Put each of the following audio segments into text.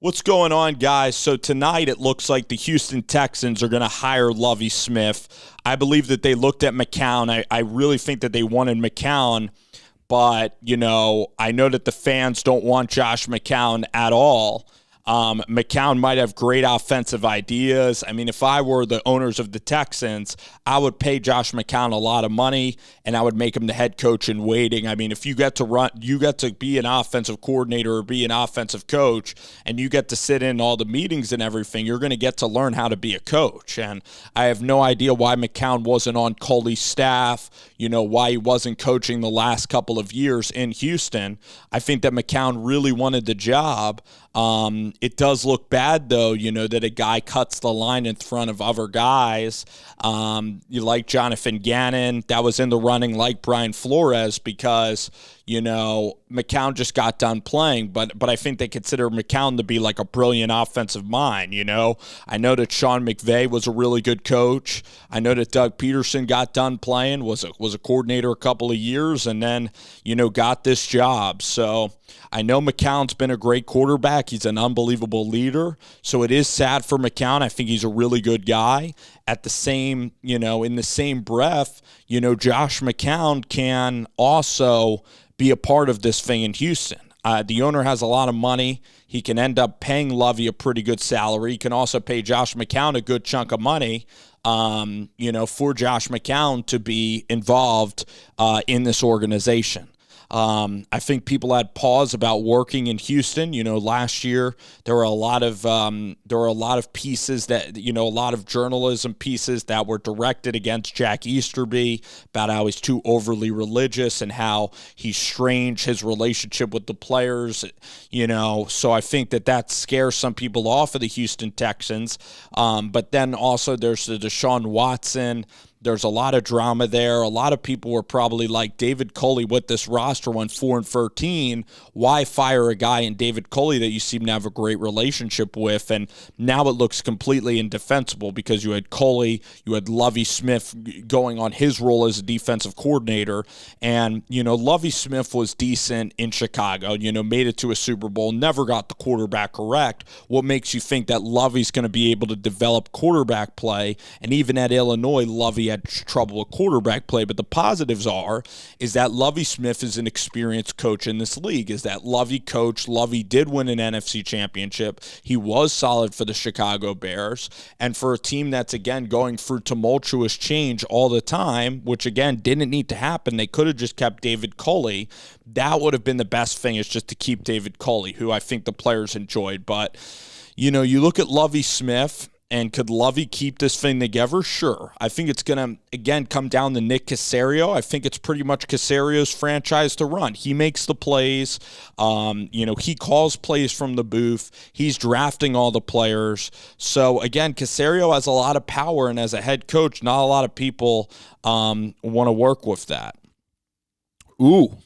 What's going on, guys? So tonight it looks like the Houston Texans are going to hire Lovie Smith. I believe that they looked at McCown. I really think that they wanted McCown, but, I know that the fans don't want Josh McCown at all. McCown might have great offensive ideas. I mean, if I were the owners of the Texans, I would pay Josh McCown a lot of money, and I would make him the head coach in waiting. I mean, if you get to be an offensive coordinator or be an offensive coach, and you get to sit in all the meetings and everything, you're going to get to learn how to be a coach. And I have no idea why McCown wasn't on Coley's staff, why he wasn't coaching the last couple of years in Houston. I think that McCown really wanted the job. It does look bad, though, that a guy cuts the line in front of other guys. You like Jonathan Gannon, that was in the running, like Brian Flores, because, McCown just got done playing, but I think they consider McCown to be like a brilliant offensive mind, I know that Sean McVay was a really good coach. I know that Doug Peterson got done playing, was a coordinator a couple of years, and then, got this job. So I know McCown's been a great quarterback. He's an unbelievable leader. So it is sad for McCown. I think he's a really good guy. At the same, in the same breath, Josh McCown can also be a part of this thing in Houston. The owner has a lot of money. He can end up paying Lovie a pretty good salary. He can also pay Josh McCown a good chunk of money, for Josh McCown to be involved in this organization. I think people had pause about working in Houston. Last year there were a lot of pieces that, a lot of journalism pieces that were directed against Jack Easterby about how he's too overly religious and how he's strange his relationship with the players. So I think that scares some people off of the Houston Texans. But then also there's the Deshaun Watson. There's a lot of drama there. A lot of people were probably like, David Culley with this roster went 4-13. Why fire a guy in David Culley that you seem to have a great relationship with? And now it looks completely indefensible because you had Culley, you had Lovie Smith going on his role as a defensive coordinator. And, Lovie Smith was decent in Chicago, made it to a Super Bowl, never got the quarterback correct. What makes you think that Lovie's going to be able to develop quarterback play? And even at Illinois, Lovie had trouble with quarterback play, but the positives is that Lovie Smith is an experienced coach in this league, is that Lovie coached. Lovie did win an NFC championship. He was solid for the Chicago Bears, and for a team that's, again, going through tumultuous change all the time, which, again, didn't need to happen. They could have just kept David Culley. That would have been the best thing, is just to keep David Culley, who I think the players enjoyed. But, you look at Lovie Smith, and could Lovie keep this thing together? Sure. I think it's going to, again, come down to Nick Caserio. I think it's pretty much Caserio's franchise to run. He makes the plays. He calls plays from the booth. He's drafting all the players. So, again, Caserio has a lot of power, and as a head coach, not a lot of people want to work with that. Ooh.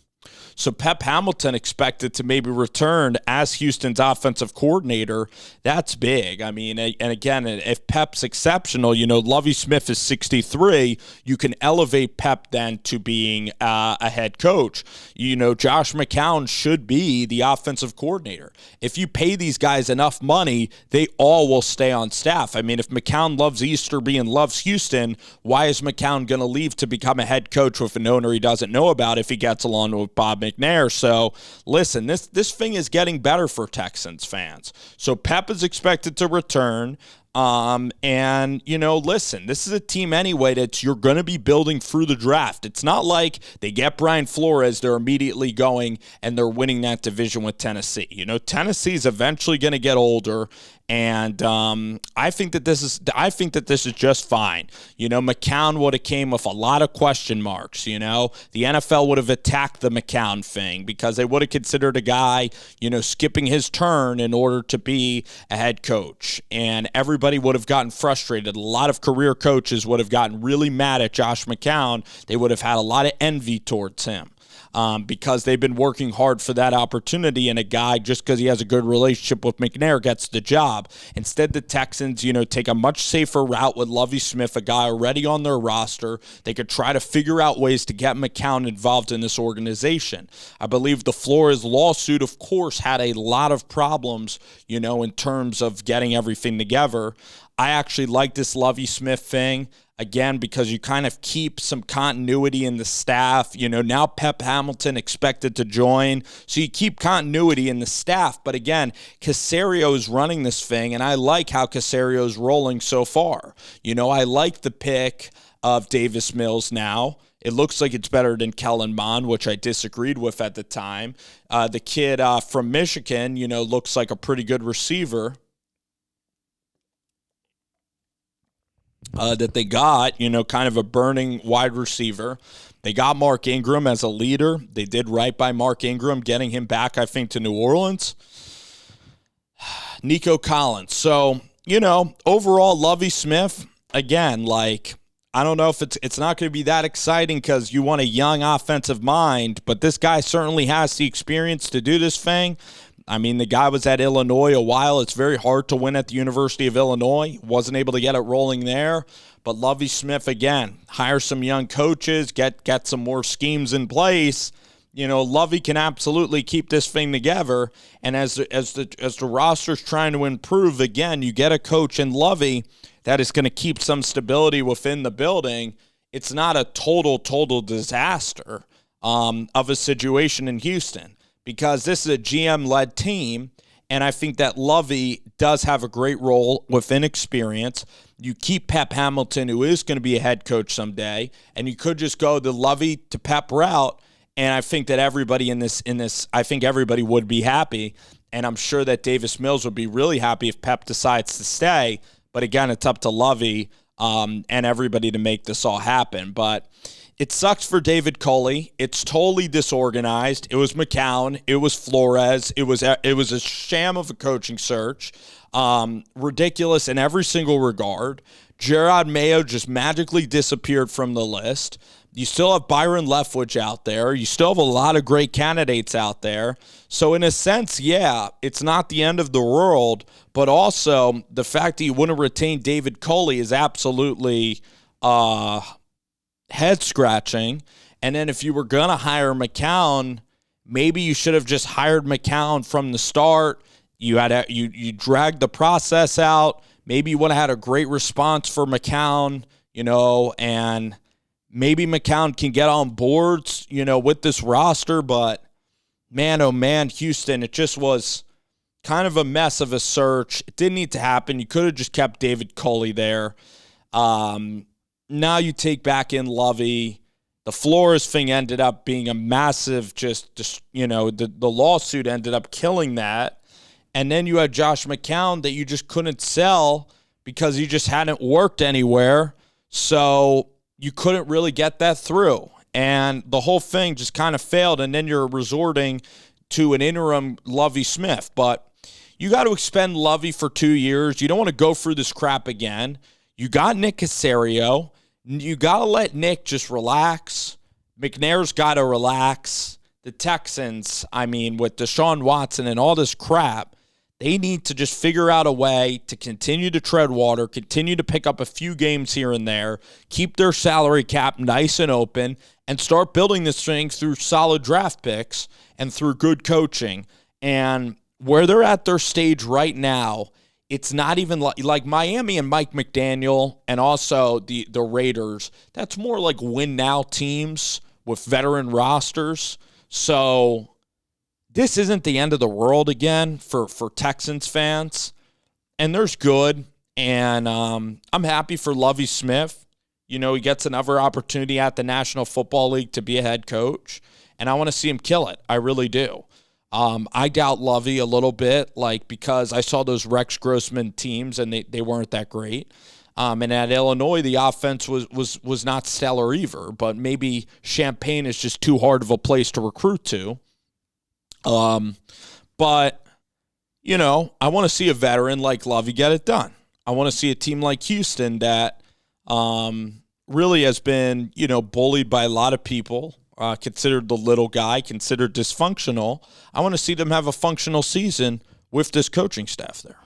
So Pep Hamilton expected to maybe return as Houston's offensive coordinator. That's big. I mean, and again, if Pep's exceptional, Lovie Smith is 63, you can elevate Pep then to being a head coach. Josh McCown should be the offensive coordinator. If you pay these guys enough money, they all will stay on staff. I mean, if McCown loves Easterby and loves Houston, why is McCown going to leave to become a head coach with an owner he doesn't know about if he gets along with Bob McNair? So, listen, this thing is getting better for Texans fans. So Pep is expected to return. Listen, this is a team anyway that you're going to be building through the draft. It's not like they get Brian Flores, they're immediately going and they're winning that division with Tennessee. Tennessee's eventually going to get older, and I think that this is just fine. McCown would have came with a lot of question marks. The NFL would have attacked the McCown thing because they would have considered a guy, skipping his turn in order to be a head coach, and everybody would have gotten frustrated. A lot of career coaches would have gotten really mad at Josh McCown. They would have had a lot of envy towards him. because they've been working hard for that opportunity, and a guy, just because he has a good relationship with McNair, gets the job. Instead, the Texans, take a much safer route with Lovie Smith, a guy already on their roster. They could try to figure out ways to get McCown involved in this organization. I believe the Flores lawsuit, of course, had a lot of problems, in terms of getting everything together. I actually like this Lovie Smith thing, again, because you kind of keep some continuity in the staff. Now Pep Hamilton expected to join, so you keep continuity in the staff. But again, Caserio is running this thing, and I like how Caserio is rolling so far. I like the pick of Davis Mills now. It looks like it's better than Kellen Mond, which I disagreed with at the time. The kid from Michigan, looks like a pretty good receiver that they got, kind of a burning wide receiver. They got Mark Ingram as a leader. They did right by Mark Ingram, getting him back, I think, to New Orleans. Nico Collins. So, overall, Lovie Smith, again, I don't know if it's not going to be that exciting because you want a young offensive mind, but this guy certainly has the experience to do this thing. I mean, the guy was at Illinois a while. It's very hard to win at the University of Illinois. Wasn't able to get it rolling there. But Lovie Smith, again, hire some young coaches, get some more schemes in place. Lovie can absolutely keep this thing together. And as the roster's trying to improve, again, you get a coach in Lovie that is going to keep some stability within the building. It's not a total disaster of a situation in Houston, because this is a GM-led team, and I think that Lovie does have a great role within experience. You keep Pep Hamilton, who is going to be a head coach someday, and you could just go the Lovie to Pep route, and I think that everybody in this, I think everybody would be happy, and I'm sure that Davis Mills would be really happy if Pep decides to stay. But again, it's up to Lovie and everybody to make this all happen. But it sucks for David Culley. It's totally disorganized. It was McCown. It was Flores. It was a sham of a coaching search. Ridiculous in every single regard. Gerard Mayo just magically disappeared from the list. You still have Byron Leftwich out there. You still have a lot of great candidates out there. So in a sense, yeah, it's not the end of the world, but also the fact that you wouldn't retain David Culley is absolutely head-scratching. And then if you were going to hire McCown, maybe you should have just hired McCown from the start. You dragged the process out. Maybe you would have had a great response for McCown, and maybe McCown can get on boards, with this roster. But man, oh man, Houston, it just was kind of a mess of a search. It didn't need to happen. You could have just kept David Culley there. Now you take back in Lovie. The Flores thing ended up being a massive, the lawsuit ended up killing that. And then you had Josh McCown that you just couldn't sell because he just hadn't worked anywhere. So you couldn't really get that through. And the whole thing just kind of failed. And then you're resorting to an interim Lovie Smith. But you got to expend Lovie for 2 years. You don't want to go through this crap again. You got Nick Caserio. You got to let Nick just relax. McNair's got to relax. The Texans, with Deshaun Watson and all this crap, they need to just figure out a way to continue to tread water, continue to pick up a few games here and there, keep their salary cap nice and open, and start building this thing through solid draft picks and through good coaching. And where they're at their stage right now, it's not even like Miami and Mike McDaniel and also the Raiders. That's more like win-now teams with veteran rosters. So this isn't the end of the world again for Texans fans. And there's good. And I'm happy for Lovie Smith. He gets another opportunity at the National Football League to be a head coach. And I want to see him kill it. I really do. I doubt Lovie a little bit, because I saw those Rex Grossman teams and they weren't that great. And at Illinois, the offense was not stellar either, but maybe Champaign is just too hard of a place to recruit to. But, I want to see a veteran like Lovie get it done. I want to see a team like Houston that really has been, bullied by a lot of people considered the little guy, considered dysfunctional. I want to see them have a functional season with this coaching staff there.